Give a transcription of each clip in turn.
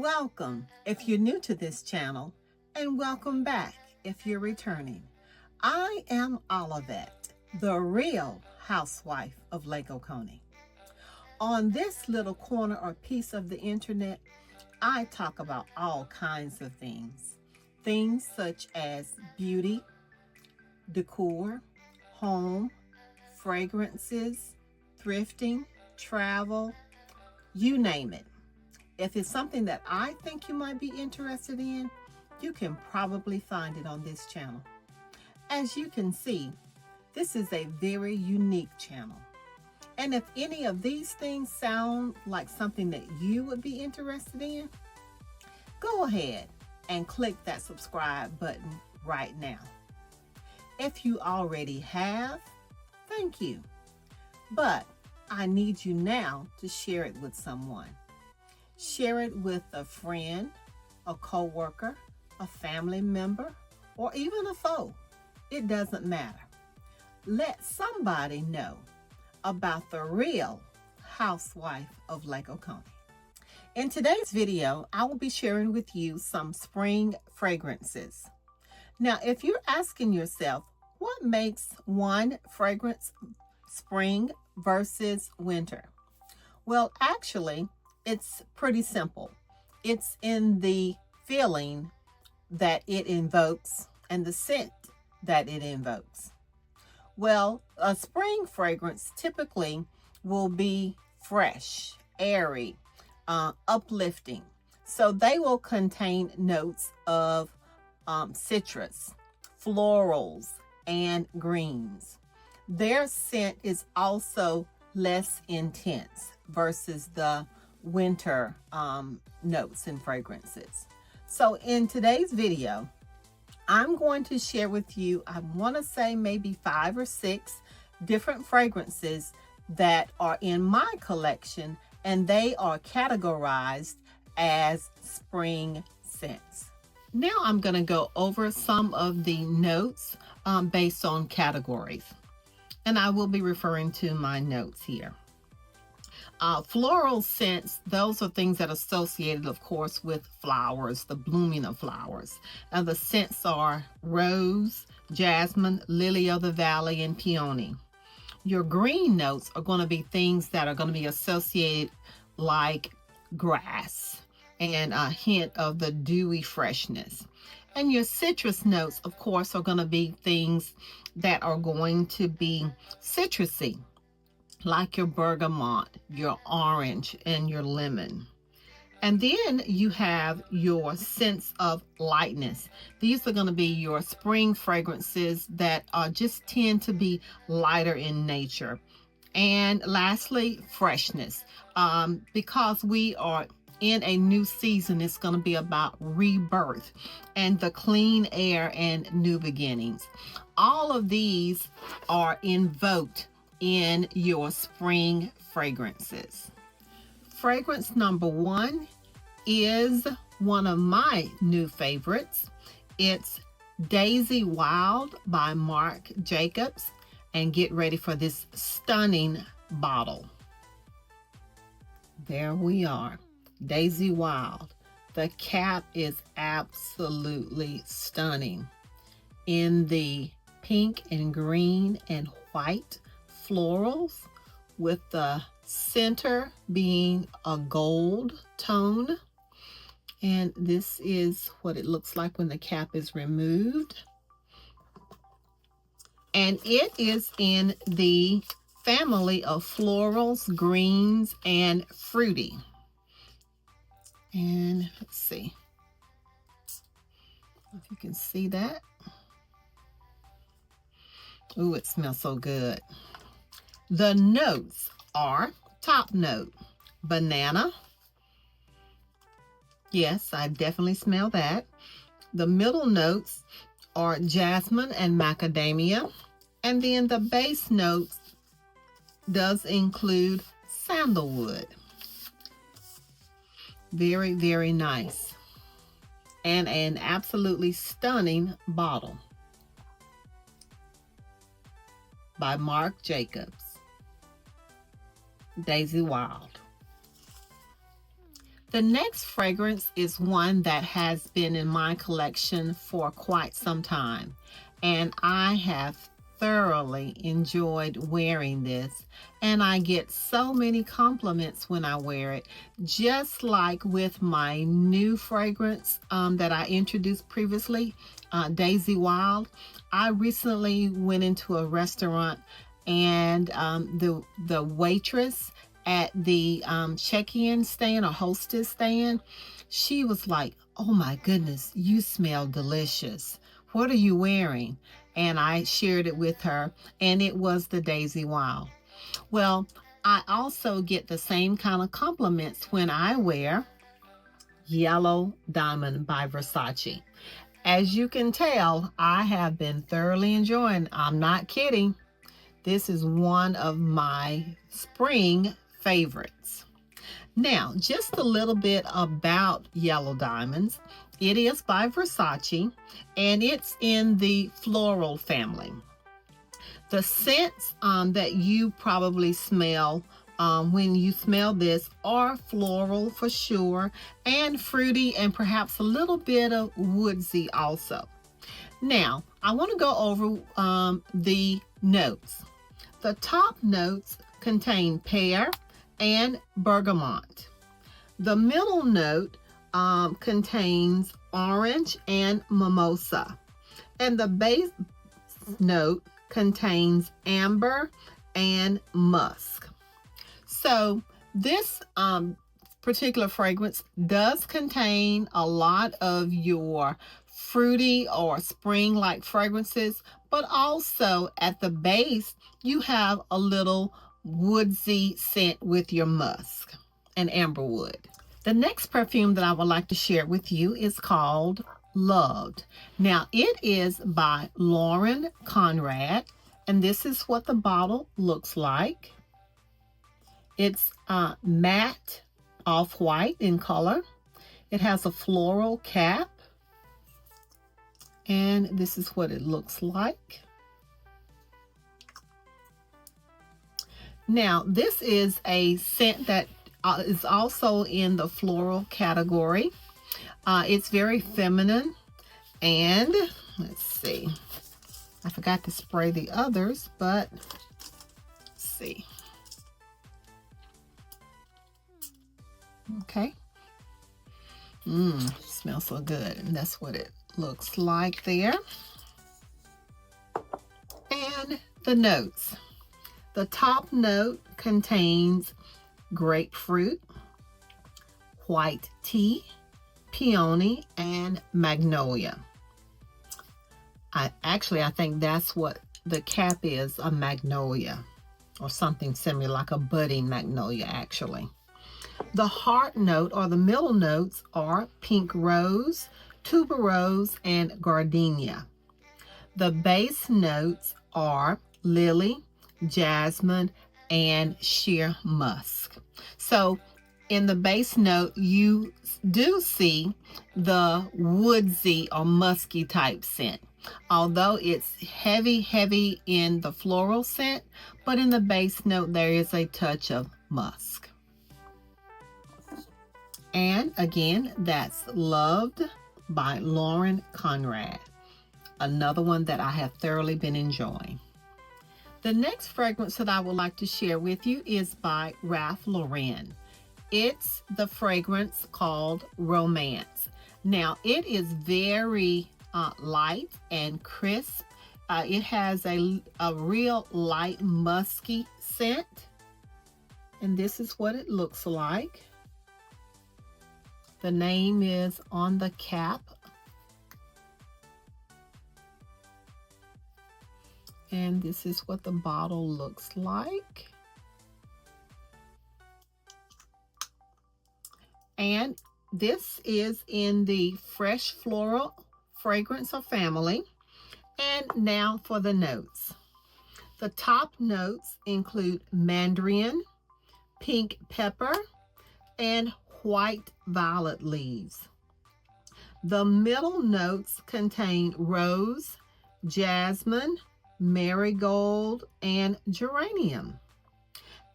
Welcome if you're new to this channel, and welcome back if you're returning. I am Olivet, the real housewife of Lake Oconee. On this little corner or piece of the internet, I talk about all kinds of things. Things such as beauty, decor, home, fragrances, thrifting, travel, you name it. If it's something that I think you might be interested in, you can probably find it on this channel. As you can see, this is a very unique channel. And if any of these things sound like something that you would be interested in, go ahead and click that subscribe button right now. If you already have, thank you. But I need you now to share it with someone. Share it with a friend, a coworker, a family member, or even a foe. It doesn't matter. Let somebody know about the real housewife of Lake Oconee. In today's video, I will be sharing with you some spring fragrances. Now, if you're asking yourself, what makes one fragrance spring versus winter? Well, actually, it's pretty simple. It's in the feeling that it invokes and the scent that it invokes. Well, a spring fragrance typically will be fresh, airy, uplifting. So they will contain notes of citrus, florals, and greens. Their scent is also less intense versus the winter notes and fragrances. So in today's video, I'm going to share with you, I want to say maybe 5 or 6 different fragrances that are in my collection, and they are categorized as spring scents. Now I'm going to go over some of the notes based on categories, and I will be referring to my notes here. Floral scents, those are things that are associated, of course, with flowers, the blooming of flowers. And the scents are rose, jasmine, lily of the valley, and peony. Your green notes are going to be things that are going to be associated like grass and a hint of the dewy freshness. And your citrus notes, of course, are going to be things that are going to be citrusy, like your bergamot, your orange, and your lemon. And then you have your sense of lightness. These are going to be your spring fragrances that just tend to be lighter in nature. And lastly, freshness. Because we are in a new season, it's going to be about rebirth and the clean air and new beginnings. All of these are invoked in your spring fragrances. Fragrance number 1 is one of my new favorites. It's Daisy Wild by Marc Jacobs. And get ready for this stunning bottle. There we are, Daisy Wild. The cap is absolutely stunning in the pink and green and white florals, with the center being a gold tone. And this is what it looks like when the cap is removed. And it is in the family of florals, greens, and fruity. And let's see if you can see that. Ooh, it smells so good. The notes are top note, banana. Yes, I definitely smell that. The middle notes are jasmine and macadamia. And then the base notes does include sandalwood. Very, very nice. And an absolutely stunning bottle by Marc Jacobs. Daisy Wild. The next fragrance is one that has been in my collection for quite some time, and I have thoroughly enjoyed wearing this, and I get so many compliments when I wear it, just like with my new fragrance that I introduced previously, Daisy Wild. I recently went into a restaurant, and the waitress at the check-in stand or hostess stand, she was like, "Oh my goodness, you smell delicious. What are you wearing?" And I shared it with her, and it was the Daisy Wild. Well, I also get the same kind of compliments when I wear Yellow Diamond by Versace. As you can tell, I have been thoroughly enjoying, I'm not kidding, this is one of my spring favorites. Now, just a little bit about Yellow Diamonds. It is by Versace, and it's in the floral family. The scents that you probably smell when you smell this are floral for sure, and fruity, and perhaps a little bit of woodsy also. Now, I want to go over the notes. The top notes contain pear and bergamot. The middle note contains orange and mimosa. And the base note contains amber and musk. So this particular fragrance does contain a lot of your fruity or spring-like fragrances, but also at the base you have a little woodsy scent with your musk and amberwood. The next perfume that I would like to share with you is called Loved. Now, it is by Lauren Conrad, and this is what the bottle looks like. It's matte off-white in color. It has a floral cap, and this is what it looks like. Now, this is a scent that is also in the floral category. It's very feminine, and let's see, I forgot to spray the others, but let's see. Okay. Smells so good, and that's what it looks like there. And the notes. The top note contains grapefruit, white tea, peony, and magnolia. I think that's what the cap is, a magnolia, or something similar, like a budding magnolia actually. The heart note, or the middle notes, are pink rose, tuberose, and gardenia. The base notes are lily, jasmine, and sheer musk. So in the base note, you do see the woodsy or musky type scent. Although it's heavy in the floral scent, but in the base note, there is a touch of musk. And again, that's Loved by Lauren Conrad. Another one that I have thoroughly been enjoying. The next fragrance that I would like to share with you is by Ralph Lauren. It's the fragrance called Romance. Now, it is very light and crisp. It has a real light musky scent. And this is what it looks like. The name is on the cap. And this is what the bottle looks like. And this is in the fresh floral fragrance or family. And now for the notes. The top notes include mandarin, pink pepper, and white violet leaves. The middle notes contain rose, jasmine, marigold, and geranium.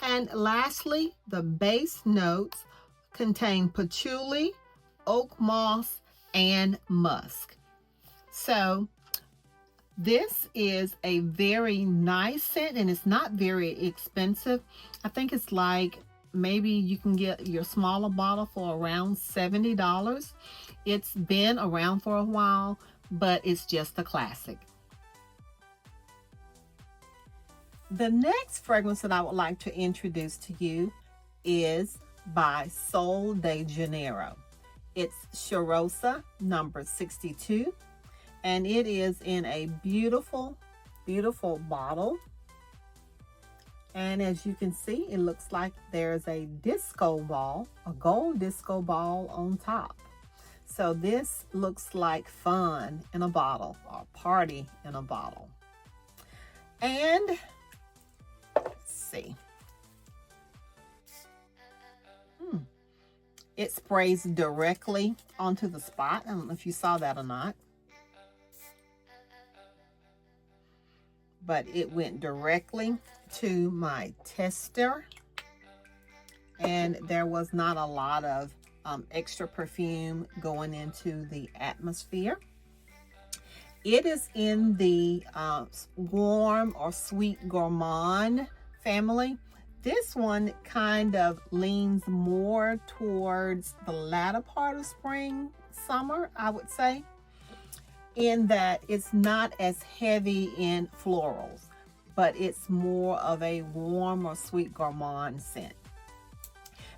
And lastly, the base notes contain patchouli, oak moss, and musk. So this is a very nice scent, and it's not very expensive. I think it's like maybe you can get your smaller bottle for around $70. It's been around for a while, but it's just a classic. The next fragrance that I would like to introduce to you is by Sol de Janeiro. It's Cheirosa number 62, and it is in a beautiful, beautiful bottle. And as you can see, it looks like there's a disco ball, a gold disco ball on top. So this looks like fun in a bottle, or party in a bottle. And let's see. It sprays directly onto the spot. I don't know if you saw that or not. But it went directly to my tester. And there was not a lot of extra perfume going into the atmosphere. It is in the warm or sweet gourmand family. This one kind of leans more towards the latter part of spring, summer, I would say, in that it's not as heavy in florals, but it's more of a warm or sweet gourmand scent.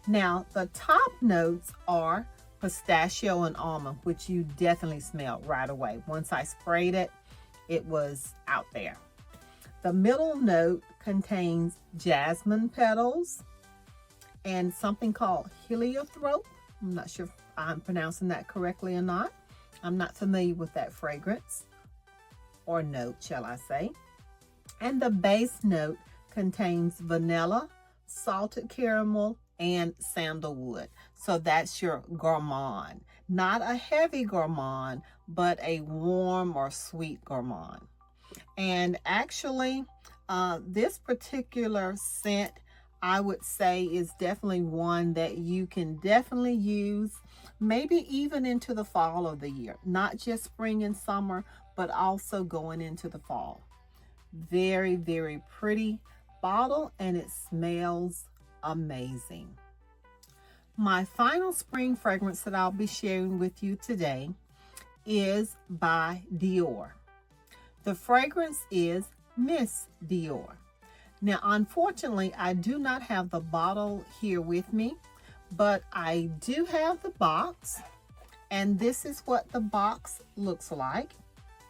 Now, the top notes are pistachio and almond, which you definitely smell right away. Once I sprayed it, it was out there. The middle note contains jasmine petals and something called heliotrope. I'm not sure if I'm pronouncing that correctly or not. I'm not familiar with that fragrance, or note, shall I say. And the base note contains vanilla, salted caramel, and sandalwood. So that's your gourmand. Not a heavy gourmand, but a warm or sweet gourmand. And actually, this particular scent, I would say, is definitely one that you can definitely use maybe even into the fall of the year. Not just spring and summer, but also going into the fall. Very, very pretty bottle, and it smells amazing. My final spring fragrance that I'll be sharing with you today is by Dior. The fragrance is Miss Dior. Now, unfortunately, I do not have the bottle here with me, but I do have the box, and this is what the box looks like.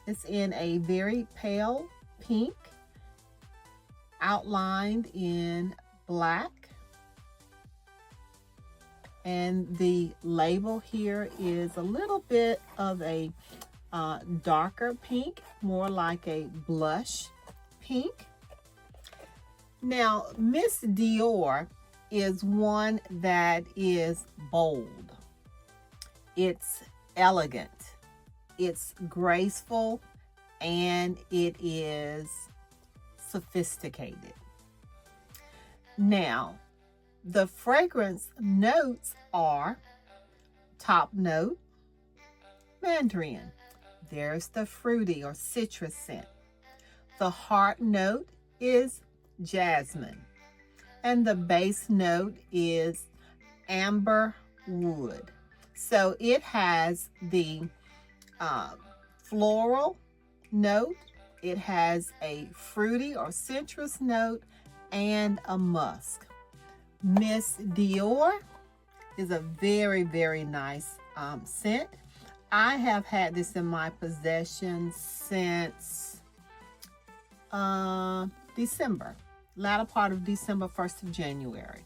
It's in a very pale pink, outlined in black, and the label here is a little bit of a darker pink, more like a blush pink. Now, Miss Dior is one that is bold. It's elegant, it's graceful, and it is sophisticated. Now, the fragrance notes are top note, mandarin. There's the fruity or citrus scent. The heart note is jasmine. And the base note is amber wood. So it has the floral note, it has a fruity or citrus note, and a musk. Miss Dior is a very, very nice scent. I have had this in my possession since December, latter part of December, 1st of January.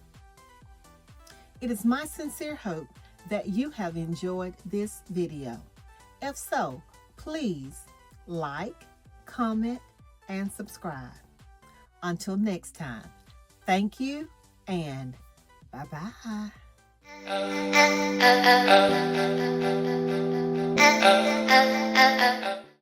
It is my sincere hope that you have enjoyed this video. If so, please like, comment, and subscribe. Until next time, thank you and bye-bye.